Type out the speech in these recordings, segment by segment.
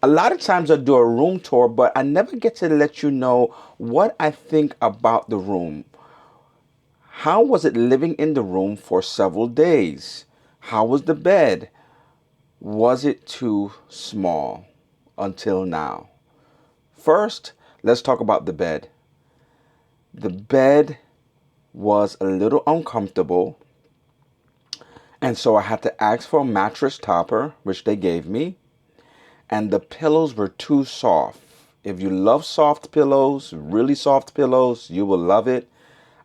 A lot of times I do a room tour, but I never get to let you know what I think about the room. How was it living in the room for several days? How was the bed? Was it too small until now? First, let's talk about the bed. The bed was a little uncomfortable, and so I had to ask for a mattress topper, which they gave me, and the pillows were too soft. If you love soft pillows, really soft pillows, you will love it.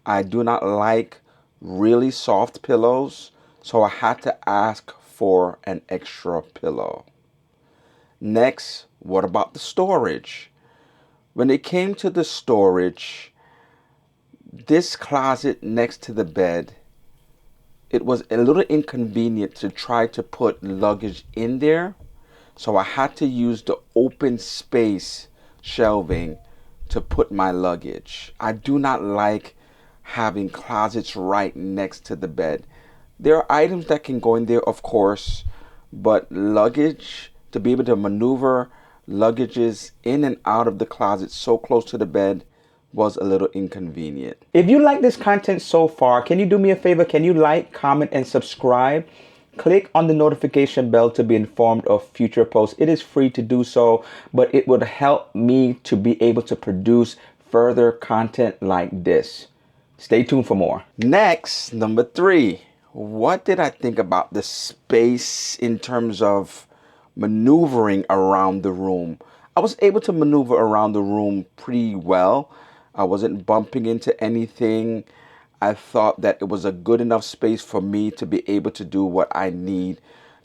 I do not like really soft pillows, so I had to ask for an extra pillow. Next, what about the storage? When it came to the storage, this closet next to the bed, it was a little inconvenient to try to put luggage in there. So I had to use the open space shelving to put my luggage. I do not like having closets right next to the bed. There are items that can go in there, of course, but luggage, to be able to maneuver luggages in and out of the closet so close to the bed, was a little inconvenient. If you like this content so far, can you do me a favor? Can you like, comment, and subscribe? Click on the notification bell to be informed of future posts. It is free to do so, but it would help me to be able to produce further content like this. Stay tuned for more. Next, number 3. What did I think about the space in terms of maneuvering around the room? I was able to maneuver around the room pretty well. I wasn't bumping into anything. I thought that it was a good enough space for me to be able to do what I need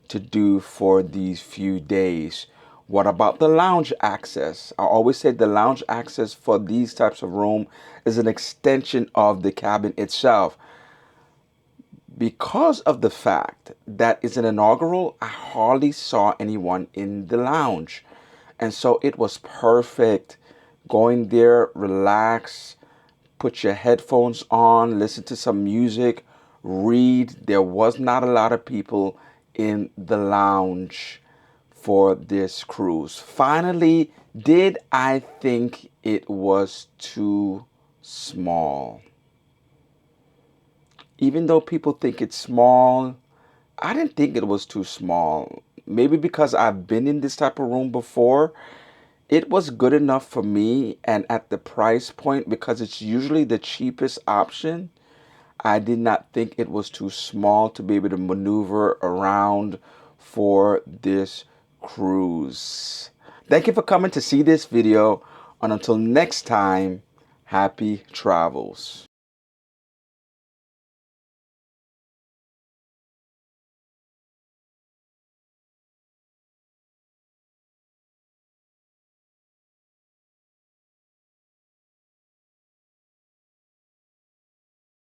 to do for these few days. What about the lounge access? I always say the lounge access for these types of room is an extension of the cabin itself. Because of the fact that it's an inaugural, I hardly saw anyone in the lounge. And so it was perfect. Going there, relax, put your headphones on, listen to some music, read. There was not a lot of people in the lounge for this cruise. Finally, did I think it was too small? Even though people think it's small, I didn't think it was too small. Maybe because I've been in this type of room before. It was good enough for me, and at the price point, because it's usually the cheapest option, I did not think it was too small to be able to maneuver around for this cruise. Thank you for coming to see this video, and until next time, happy travels.